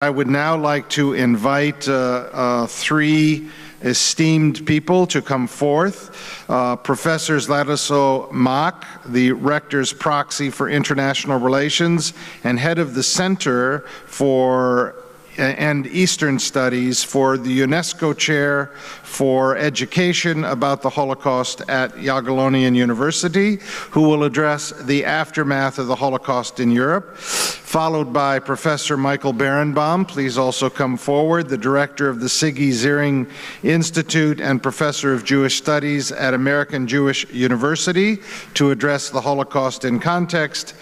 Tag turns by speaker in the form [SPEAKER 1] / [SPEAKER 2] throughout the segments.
[SPEAKER 1] I would now like to invite three esteemed people to come forth. Professor Zdzislaw Mach, the Rector's Proxy for International Relations and head of the Center for and Eastern Studies for the UNESCO Chair for Education about the Holocaust at Jagiellonian University, who will address the aftermath of the Holocaust in Europe, followed by Professor Michael Berenbaum. Please also come forward, the director of the Siggy Ziering Institute and professor of Jewish Studies at American Jewish University, to address the Holocaust in context,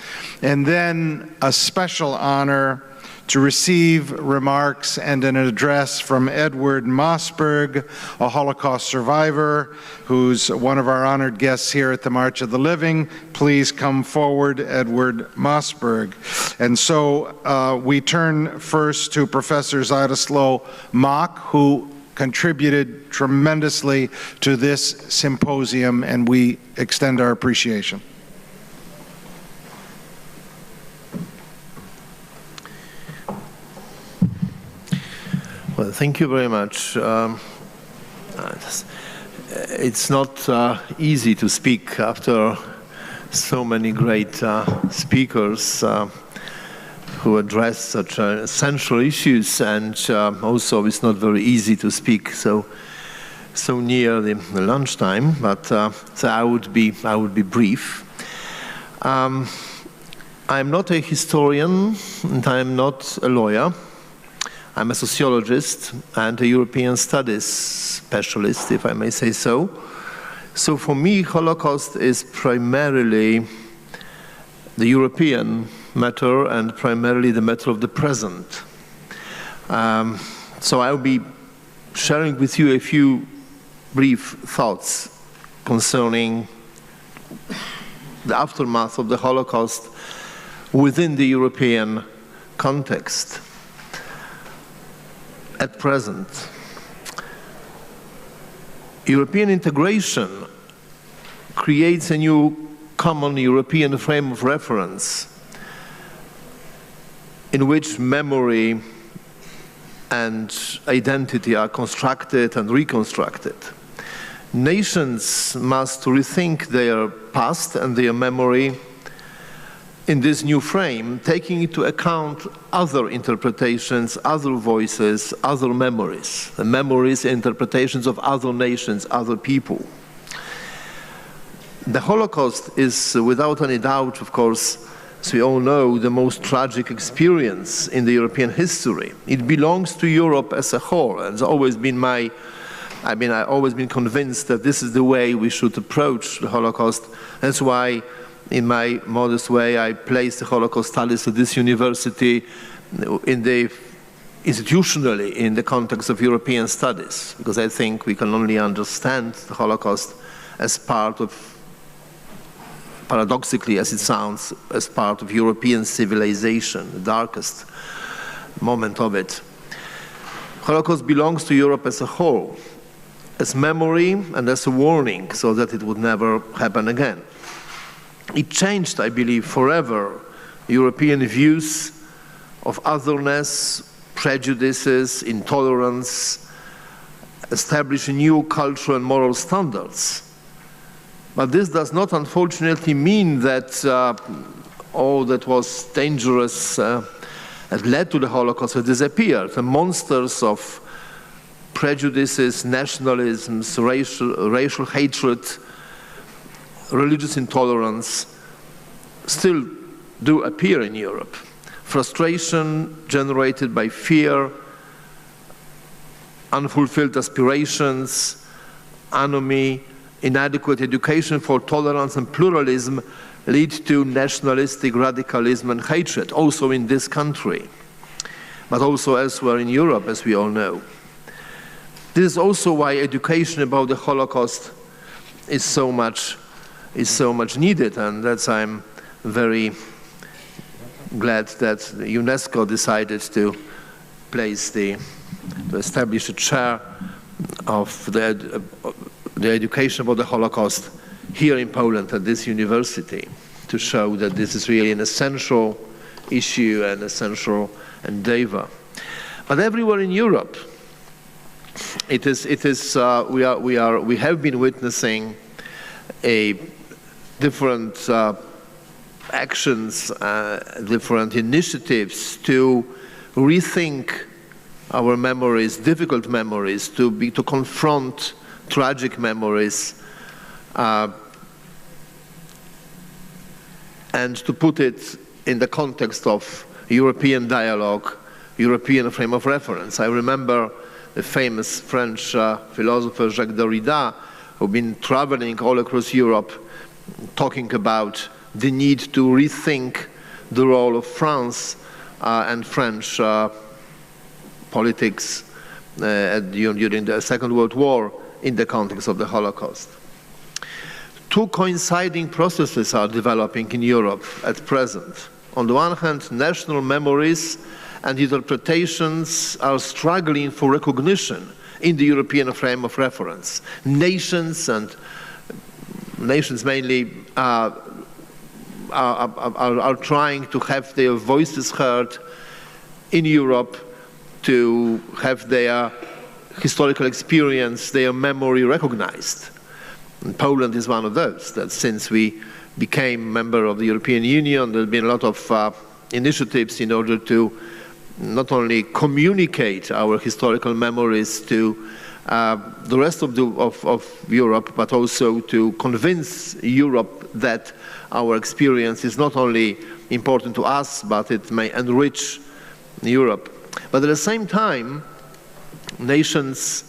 [SPEAKER 1] and then a special honor to receive remarks and an address from Edward Mossberg, a Holocaust survivor, who's one of our honored guests here at the March of the Living. Please come forward, Edward Mossberg. And so we turn first to Professor Zdzislaw Mach, who contributed tremendously to this symposium, and we extend our appreciation.
[SPEAKER 2] Well, thank you very much. It's not easy to speak after so many great speakers who address such essential issues, and also it's not very easy to speak so near the lunchtime. But so I would be brief. I'm not a historian, and I'm not a lawyer. I'm a sociologist and a European studies specialist, if I may say so. So for me, Holocaust is primarily the European matter and primarily the matter of the present. So I'll be sharing with you a few brief thoughts concerning the aftermath of the Holocaust within the European context. At present, European integration creates a new common European frame of reference in which memory and identity are constructed and reconstructed. Nations must rethink their past and their memory in this new frame, taking into account other interpretations, other voices, other memories, the memories and interpretations of other nations, other people. The Holocaust is, without any doubt, of course, as we all know, the most tragic experience in the European history. It belongs to Europe as a whole, and it's always been I've always been convinced that this is the way we should approach the Holocaust. That's why, in my modest way, I placed the Holocaust studies at this university institutionally in the context of European studies, because I think we can only understand the Holocaust as part of, paradoxically as it sounds, as part of European civilization, the darkest moment of it. Holocaust belongs to Europe as a whole, as memory and as a warning, so that it would never happen again. It changed, I believe, forever European views of otherness, prejudices, intolerance, establishing new cultural and moral standards. But this does not, unfortunately, mean that all that was dangerous that led to the Holocaust has disappeared. The monsters of prejudices, nationalisms, racial hatred, religious intolerance still do appear in Europe. Frustration generated by fear, unfulfilled aspirations, anomie, inadequate education for tolerance and pluralism lead to nationalistic radicalism and hatred, also in this country, but also elsewhere in Europe, as we all know. This is also why education about the Holocaust is so much needed, and that's I'm very glad that UNESCO decided to establish a chair of the education about the Holocaust here in Poland at this university, to show that this is really an essential issue and essential endeavor. But everywhere in Europe, we have been witnessing different actions, different initiatives to rethink our memories, difficult memories, to confront tragic memories, and to put it in the context of European dialogue, European frame of reference. I remember the famous French philosopher Jacques Derrida, who'd been traveling all across Europe, talking about the need to rethink the role of France and French politics during the Second World War in the context of the Holocaust. Two coinciding processes are developing in Europe at present. On the one hand, national memories and interpretations are struggling for recognition in the European frame of reference. Nations, and nations mainly, are trying to have their voices heard in Europe, to have their historical experience, their memory recognized. And Poland is one of those, that since we became member of the European Union, there have been a lot of initiatives in order to not only communicate our historical memories to the rest of Europe, but also to convince Europe that our experience is not only important to us, but it may enrich Europe. But at the same time, nations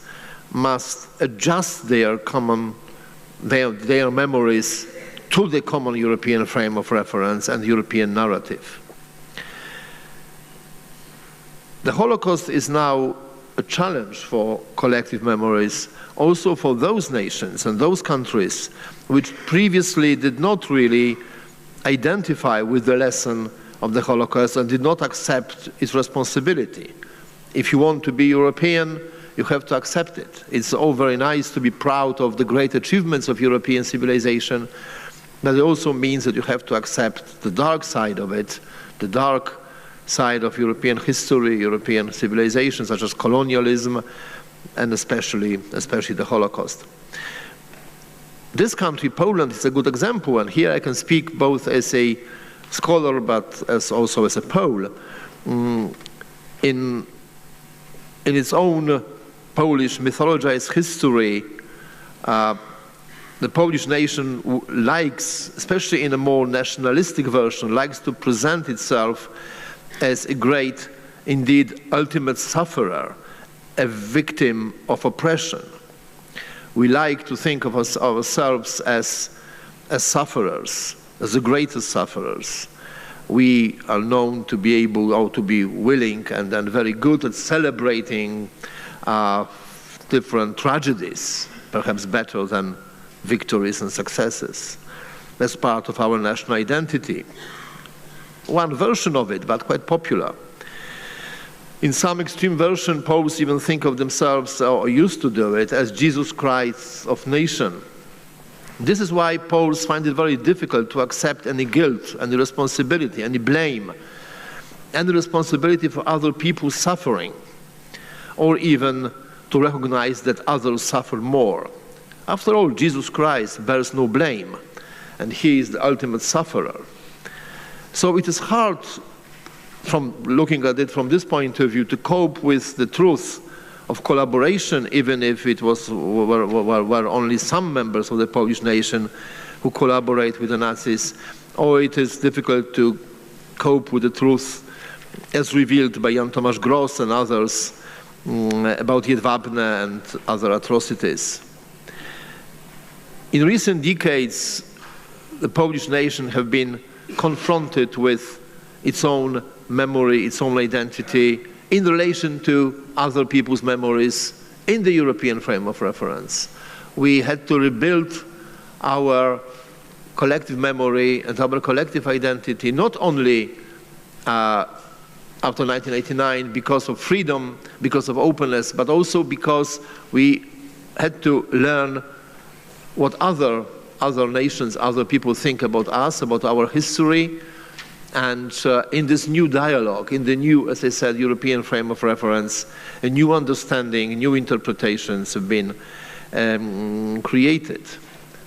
[SPEAKER 2] must adjust their memories to the common European frame of reference and European narrative. The Holocaust is now a challenge for collective memories, also for those nations and those countries which previously did not really identify with the lesson of the Holocaust and did not accept its responsibility. If you want to be European, you have to accept it. It's all very nice to be proud of the great achievements of European civilization, but it also means that you have to accept the dark side of it, the dark side of European history, European civilization, such as colonialism, and especially the Holocaust. This country, Poland, is a good example, and here I can speak both as a scholar, but also as a Pole. In its own Polish mythologized history, the Polish nation likes, especially in a more nationalistic version, likes to present itself as a great, indeed, ultimate sufferer, a victim of oppression. We like to think of ourselves as sufferers, as the greatest sufferers. We are known to be able, or to be willing and very good at celebrating different tragedies, perhaps better than victories and successes. That's part of our national identity. One version of it, but quite popular. In some extreme version, Poles even think of themselves, or used to do it, as Jesus Christ of nation. This is why Poles find it very difficult to accept any guilt, any responsibility, any blame, any responsibility for other people's suffering, or even to recognize that others suffer more. After all, Jesus Christ bears no blame, and he is the ultimate sufferer. So it is hard, from looking at it from this point of view, to cope with the truth of collaboration, even if it were only some members of the Polish nation who collaborate with the Nazis, or it is difficult to cope with the truth as revealed by Jan Tomasz Gross and others about Jedwabne and other atrocities. In recent decades, the Polish nation have been confronted with its own memory, its own identity, in relation to other people's memories in the European frame of reference. We had to rebuild our collective memory and our collective identity, not only after 1989 because of freedom, because of openness, but also because we had to learn what other nations, other people think about us, about our history, And in this new dialogue, in the new, as I said, European frame of reference, a new understanding, new interpretations have been created.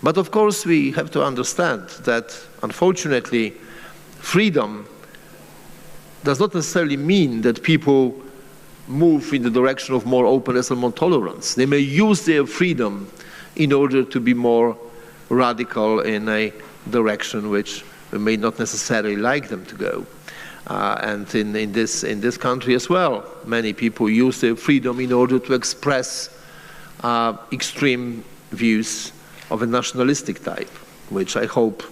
[SPEAKER 2] But of course, we have to understand that, unfortunately, freedom does not necessarily mean that people move in the direction of more openness and more tolerance. They may use their freedom in order to be more radical in a direction which we may not necessarily like them to go. And in this country as well, many people use their freedom in order to express extreme views of a nationalistic type, which I hope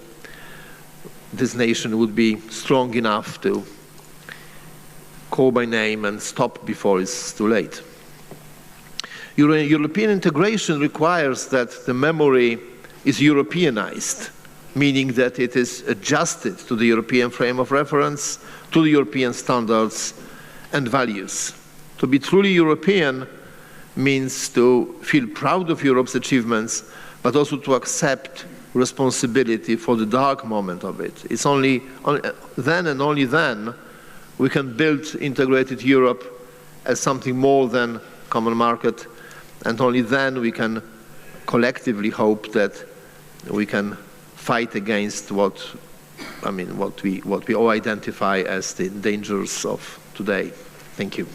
[SPEAKER 2] this nation would be strong enough to call by name and stop before it's too late. European integration requires that the memory is Europeanized, meaning that it is adjusted to the European frame of reference, to the European standards and values. To be truly European means to feel proud of Europe's achievements, but also to accept responsibility for the dark moment of it. It's only then and only then we can build integrated Europe as something more than common market, and only then we can collectively hope that we can fight against what we all identify as the dangers of today. Thank you.